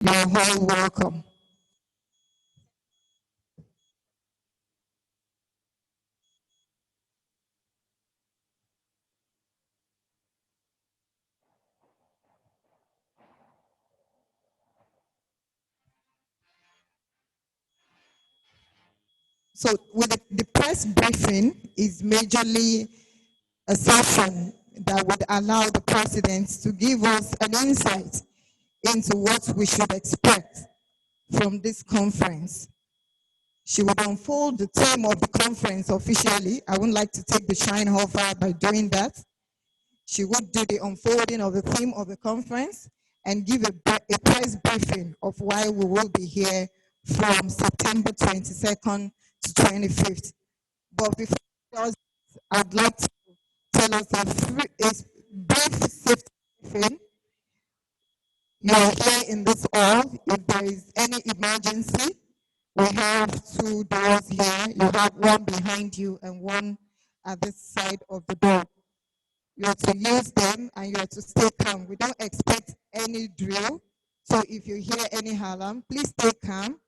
You're all welcome. So with the press briefing is majorly a session that would allow the president to give us an insight into what we should expect from this conference. She would unfold the theme of the conference officially. I wouldn't like to take the shine off her by doing that. She would do the unfolding of the theme of the conference and give a press briefing of why we will be here from September 22nd to 25th. But before she does, I'd like to tell us a brief safety briefing. You are here in this hall. If there is any emergency, we have two doors here. You have one behind you and one at this side of the door. You have to use them and you have to stay calm. We don't expect any drill. So if you hear any alarm, please stay calm.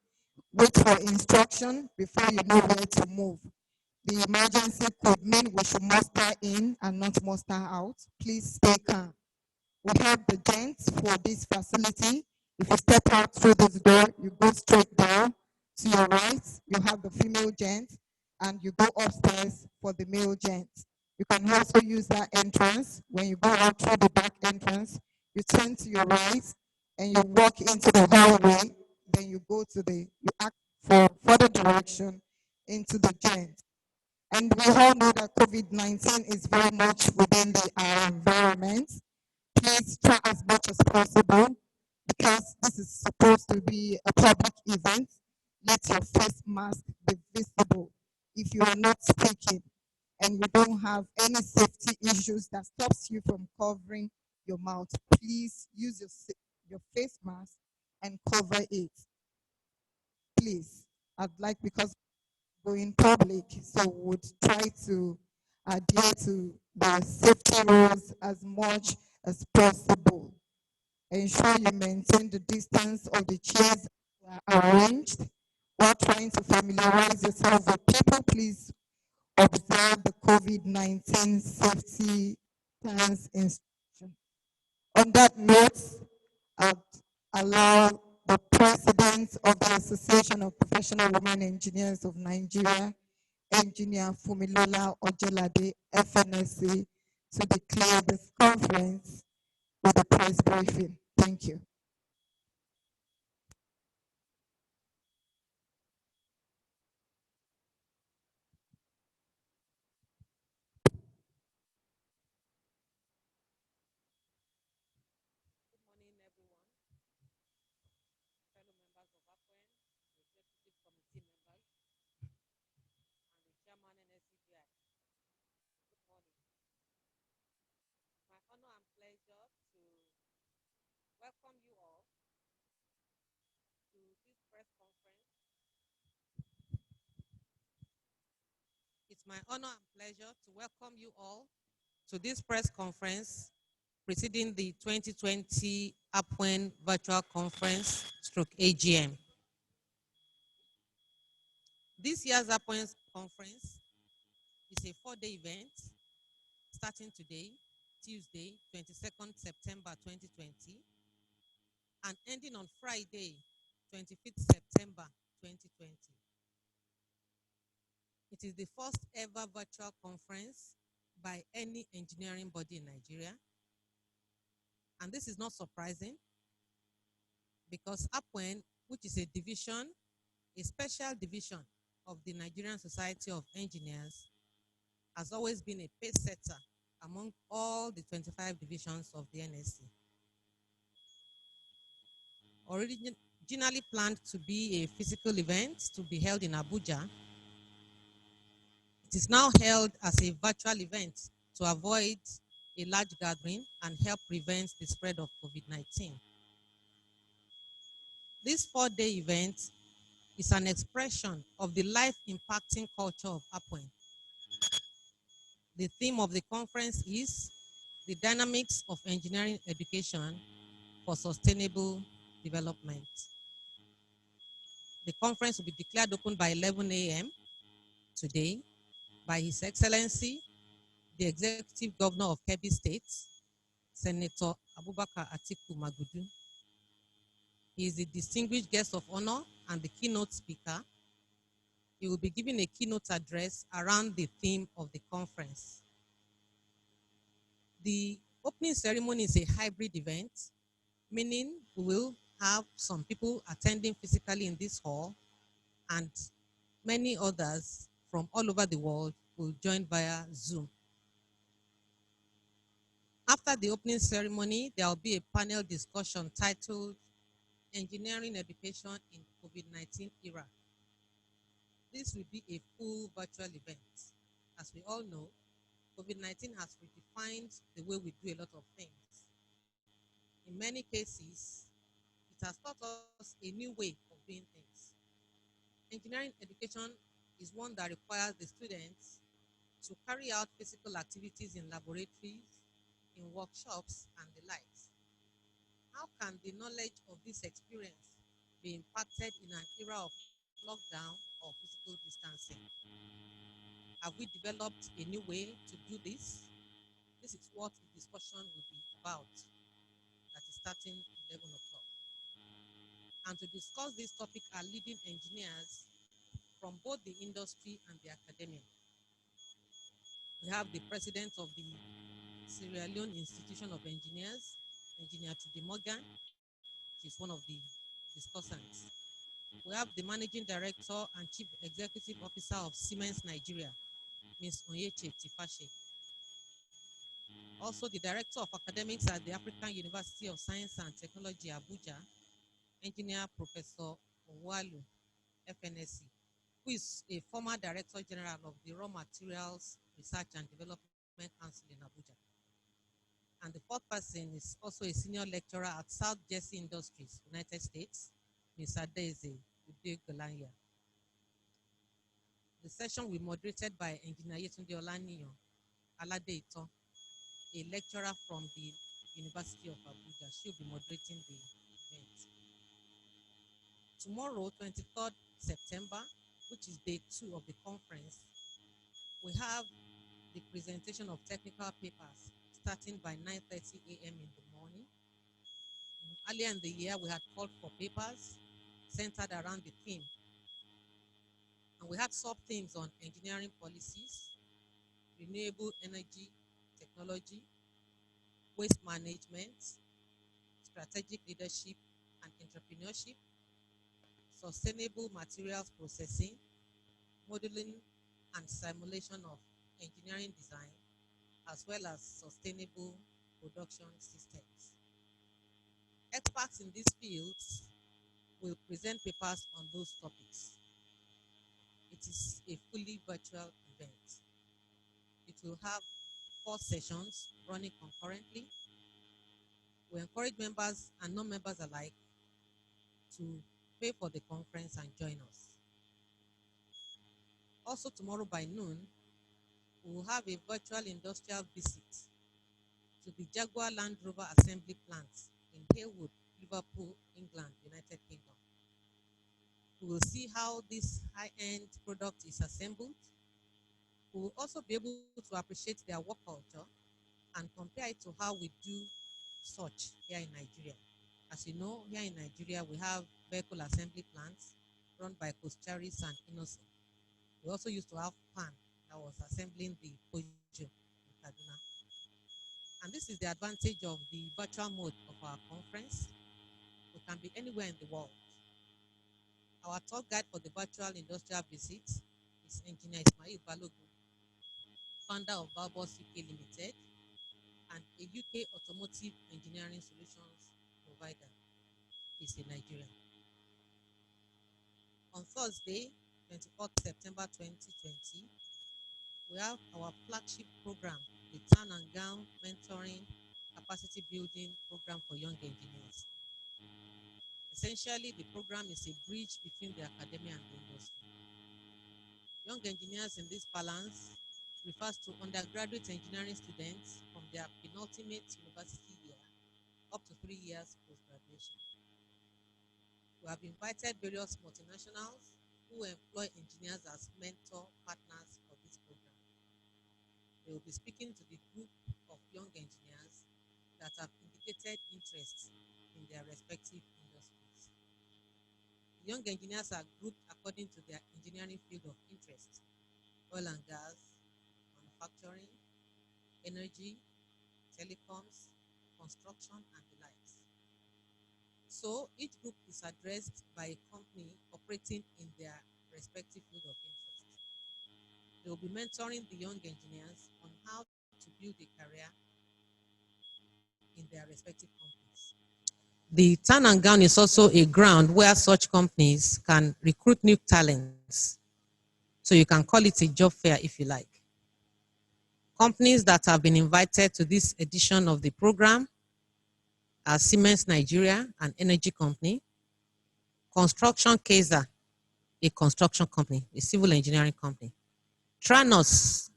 Wait for instruction before you know where to move. The emergency could mean we should muster in and not muster out. Please stay calm. We have the gents for this facility. If you step out through this door, you go straight down. To your right, you have the female gent, and you go upstairs for the male gent. You can also use that entrance. When you go out through the back entrance, you turn to your right and you walk into the hallway. Then you go to you ask for further direction into the gent. And we all know that COVID-19 is very much within our environment. Please try as much as possible, because this is supposed to be a public event. Let your face mask be visible. If you are not speaking and you don't have any safety issues that stops you from covering your mouth, please use your face mask and cover it. Please. I'd like, because going public, so would try to adhere to the safety rules as much as possible. Ensure you maintain the distance of the chairs arranged. While trying to familiarize yourself with people, please observe the COVID-19 safety stance instruction. On that note, I'd allow the president of the Association of Professional Women Engineers of Nigeria, Engineer Fumilola Ojelade, FNSC, to declare this conference with a press briefing. Thank you. Good morning, everyone, fellow members of APWEN, the executive committee members, and the chairman NSCGI. Good morning. It's my honor and pleasure to welcome you all to this press conference. It's my honor and pleasure to welcome you all to this press conference preceding the 2020 APWEN virtual conference / AGM. This year's APWEN conference is a 4-day event starting today, Tuesday, 22nd September 2020, and ending on Friday, 25th September 2020. It is the first ever virtual conference by any engineering body in Nigeria. And this is not surprising, because APWEN, which is a division, a special division of the Nigerian Society of Engineers, has always been a pace setter among all the 25 divisions of the NSC. Originally planned to be a physical event to be held in Abuja, it is now held as a virtual event to avoid a large gathering and help prevent the spread of COVID-19. This 4-day event is an expression of the life-impacting culture of APWEN. The theme of the conference is the dynamics of engineering education for sustainable development. The conference will be declared open by 11 a.m. today by His Excellency, the Executive Governor of Kebbi State, Senator Abubakar Atiku Magudu. He is the distinguished guest of honor and the keynote speaker. He will be giving a keynote address around the theme of the conference. The opening ceremony is a hybrid event, meaning we will have some people attending physically in this hall and many others from all over the world will join via Zoom. After the opening ceremony, there will be a panel discussion titled Engineering Education in COVID-19 Era. This will be a full virtual event. As we all know, COVID-19 has redefined the way we do a lot of things. In many cases, it has taught us a new way of doing things. Engineering education is one that requires the students to carry out physical activities in laboratories, in workshops, and the likes. How can the knowledge of this experience be impacted in an era of lockdown or physical distancing? Have we developed a new way to do this? This is what the discussion will be about, that is starting 11 o'clock. And to discuss this topic are leading engineers from both the industry and the academia. We have the president of the Sierra Leone Institution of Engineers, Engineer Trudy Morgan. She's one of the discussants. We have the managing director and chief executive officer of Siemens Nigeria, Ms. Onyeche Tifashe. Also, the director of academics at the African University of Science and Technology, Abuja, Engineer Professor Owalu, FNSC, who is a former Director General of the Raw Materials Research and Development Council in Abuja. And the fourth person is also a senior lecturer at South Jersey Industries, United States, Ms. Adeze Udegalanya. The session will be moderated by Engineer Yetunde Olaniyan Aladeito, a lecturer from the University of Abuja. She'll be moderating the event. Tomorrow, 23rd September, which is day 2 of the conference, we have the presentation of technical papers starting by 9:30 a.m. in the morning. Earlier in the year, we had called for papers centered around the theme. And we had sub-themes on engineering policies, renewable energy technology, waste management, strategic leadership and entrepreneurship, sustainable materials processing, modeling and simulation of engineering design, as well as sustainable production systems. Experts in these fields will present papers on those topics. It is a fully virtual event. It will have 4 sessions running concurrently. We encourage members and non-members alike to pay for the conference and join us. Also tomorrow by noon, we will have a virtual industrial visit to the Jaguar Land Rover assembly plant in Haywood, Liverpool, England, United Kingdom. We will see how this high-end product is assembled. We will also be able to appreciate their work culture and compare it to how we do such here in Nigeria. As you know, here in Nigeria, we have vehicle assembly plants run by Costaris and Innocent. We also used to have PAN that was assembling the Peugeot in Kaduna. And this is the advantage of the virtual mode of our conference. We can be anywhere in the world. Our tour guide for the virtual industrial visit is Engineer Ismail Balogun, founder of Balbos UK Limited and a UK automotive engineering solutions provider. He's a Nigerian. On Thursday, 24th September 2020, we have our flagship program, the Turn and Gown Mentoring Capacity Building Program for Young Engineers. Essentially, the program is a bridge between the academia and the industry. Young engineers in this balance refers to undergraduate engineering students from their penultimate university year up to 3 years post-graduation. We have invited various multinationals who employ engineers as mentor partners for this program. They will be speaking to the group of young engineers that have indicated interest in their respective industries. The young engineers are grouped according to their engineering field of interest: oil and gas, manufacturing, energy, telecoms, construction, and the likes. So each group is addressed by a company operating in their respective field of interest. They will be mentoring the young engineers on how to build a career in their respective companies. The Turn and Gown is also a ground where such companies can recruit new talents. So you can call it a job fair if you like. Companies that have been invited to this edition of the program are Siemens Nigeria, an energy company; Construction Kaiser, a construction company, a civil engineering company; Tranos,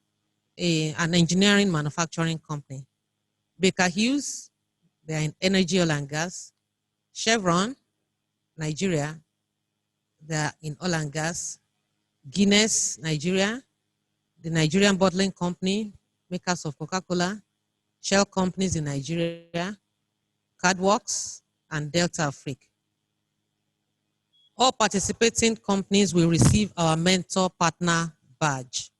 an engineering manufacturing company; Baker Hughes, they are in energy, oil and gas; Chevron, Nigeria, they are in oil and gas; Guinness, Nigeria, the Nigerian bottling company, makers of Coca-Cola; Shell companies in Nigeria; Cardworks, and Delta Afrique. All participating companies will receive our mentor partner badge.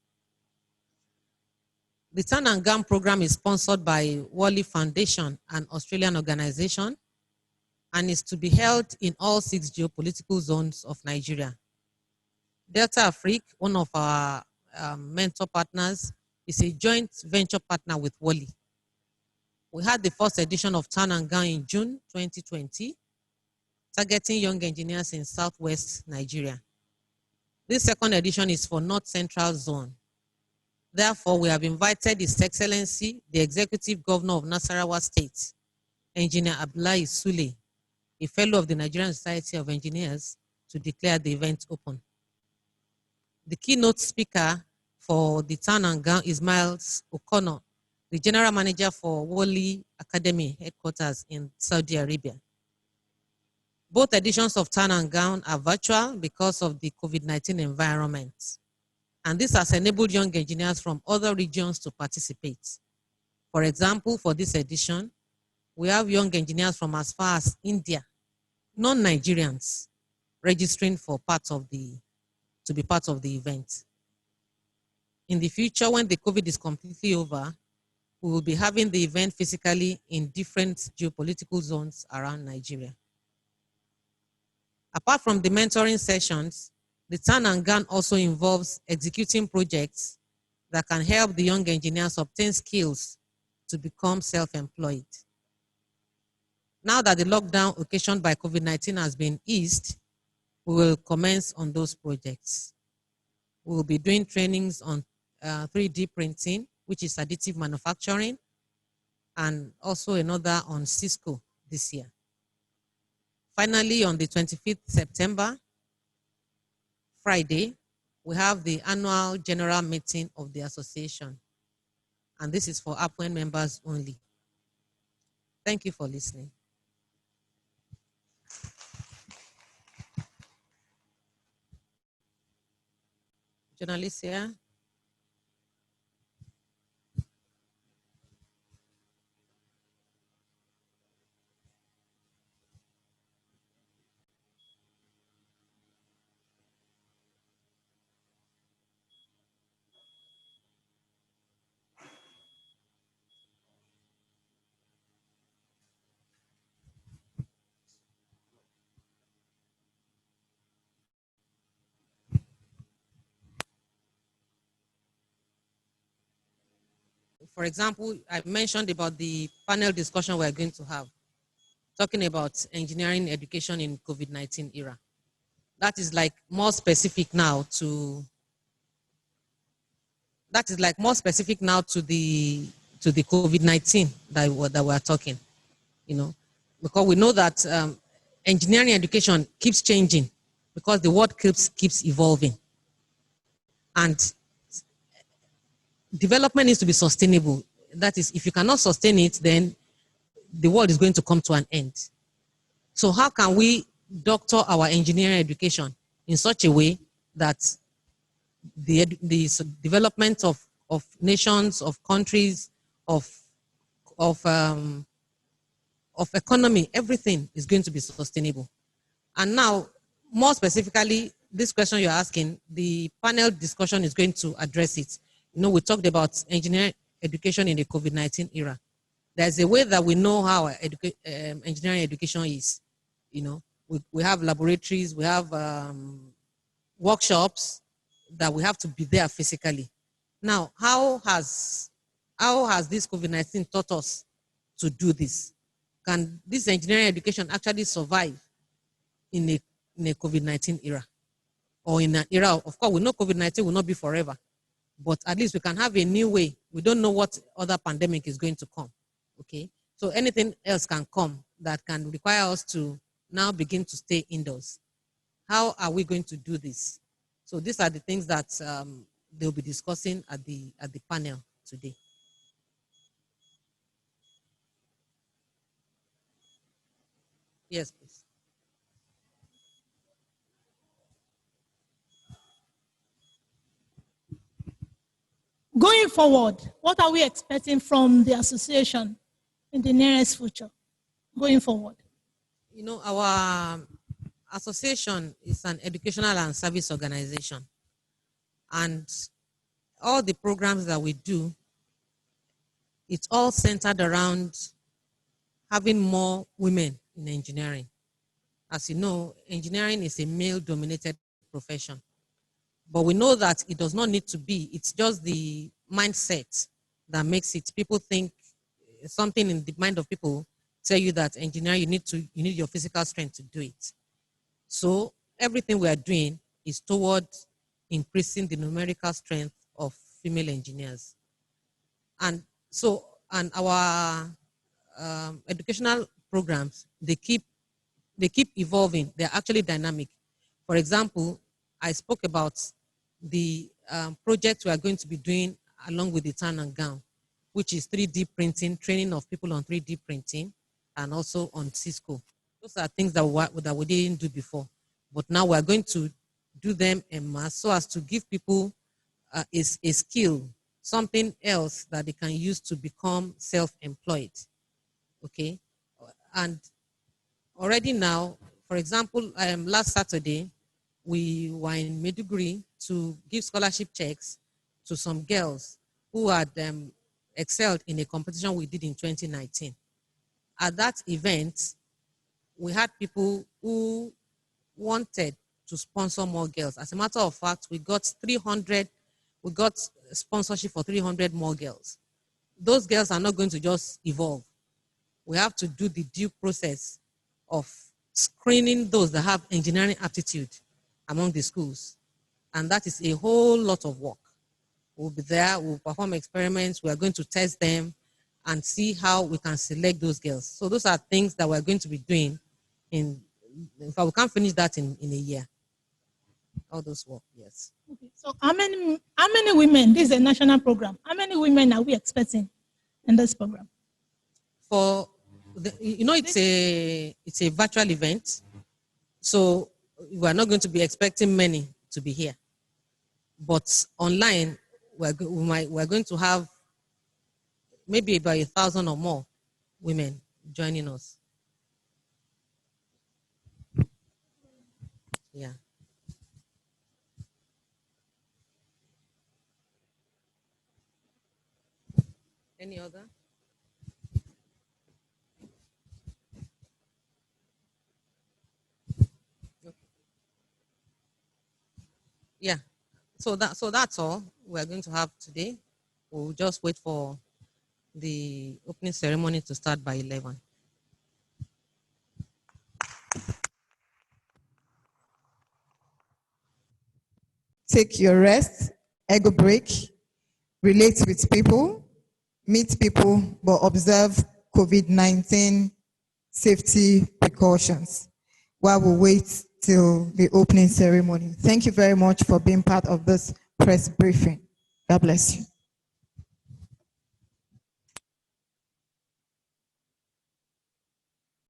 The Turn and Gown program is sponsored by Wally Foundation, an Australian organization, and is to be held in all 6 geopolitical zones of Nigeria. Delta Afrique, one of our mentor partners, is a joint venture partner with Wally. We had the first edition of Turn and Gown in June 2020, targeting young engineers in Southwest Nigeria. This second edition is for North Central Zone. Therefore, we have invited His Excellency, the Executive Governor of Nasarawa State, Engineer Abdullahi Sule, a fellow of the Nigerian Society of Engineers, to declare the event open. The keynote speaker for the Turn and Gown is Miles O'Connor, the General Manager for Wally Academy headquarters in Saudi Arabia. Both editions of Turn and Gown are virtual because of the COVID-19 environment. And this has enabled young engineers from other regions to participate. For example, for this edition, we have young engineers from as far as India, non-Nigerians, registering for to be part of the event. In the future, when the COVID is completely over, we will be having the event physically in different geopolitical zones around Nigeria. Apart from the mentoring sessions, the Turn and Gown also involves executing projects that can help the young engineers obtain skills to become self-employed. Now that the lockdown occasioned by COVID-19 has been eased, we will commence on those projects. We will be doing trainings on 3D printing, which is additive manufacturing, and also another on Cisco this year. Finally, on the 25th September, Friday, we have the annual general meeting of the association. And this is for APWEN members only. Thank you for listening. Journalists here. For example, I mentioned about the panel discussion we're going to have, talking about engineering education in COVID-19 era. That is like more specific now to the COVID-19 that we're talking, because we know that engineering education keeps changing because the world keeps evolving, and development needs to be sustainable. That is, if you cannot sustain it, then the world is going to come to an end. So how can we doctor our engineering education in such a way that the development of nations, of countries, of of um, of economy, everything is going to be sustainable. And now, more specifically, this question you're asking, the panel discussion is going to address it. You know, we talked about engineering education in the COVID-19 era. There's a way that we know how engineering education is. You know, we have laboratories, we have workshops that we have to be there physically. Now, how has this COVID-19 taught us to do this? Can this engineering education actually survive in a COVID-19 era? Or in an era, of course, we know COVID-19 will not be forever, but at least we can have a new way. We don't know what other pandemic is going to come, okay? So anything else can come that can require us to now begin to stay indoors. How are we going to do this? So these are the things that they'll be discussing at the panel today. Yes, please. Going forward, what are we expecting from the association in the nearest future, going forward? You know, our association is an educational and service organization. And all the programs that we do, it's all centered around having more women in engineering. As you know, engineering is a male-dominated profession. But we know that it does not need to be. It's just the mindset that makes it. People think something in the mind of people tell you that engineering, you need your physical strength to do it. So everything we are doing is toward increasing the numerical strength of female engineers. And so, and our educational programs, they keep evolving. They're actually dynamic. For example, I spoke about the project we are going to be doing along with the town and gown, which is 3D printing, training of people on 3D printing, and also on Cisco. Those are things that we didn't do before. But now we're going to do them en masse so as to give people a skill, something else that they can use to become self-employed. Okay? And already now, for example, last Saturday, we were in Maiduguri to give scholarship checks to some girls who had excelled in a competition we did in 2019. At that event, we had people who wanted to sponsor more girls. As a matter of fact, we got sponsorship for 300 more girls. Those girls are not going to just evolve. We have to do the due process of screening those that have engineering aptitude among the schools. And that is a whole lot of work. We'll be there, we'll perform experiments, we are going to test them and see how we can select those girls. So those are things that we're going to be doing in fact, we can't finish that in a year. All those work, yes. Okay. So how many women, this is a national program, how many women are we expecting in this program? For it's a virtual event, so we're not going to be expecting many to be here. But online, we're going to have maybe about 1,000 or more women joining us. Yeah. Any other? Okay. Yeah. So that's all we're going to have today. We'll just wait for the opening ceremony to start by 11. Take your rest, ego break, relate with people, meet people, but observe COVID-19 safety precautions while we wait till the opening ceremony. Thank you very much for being part of this press briefing. God bless you.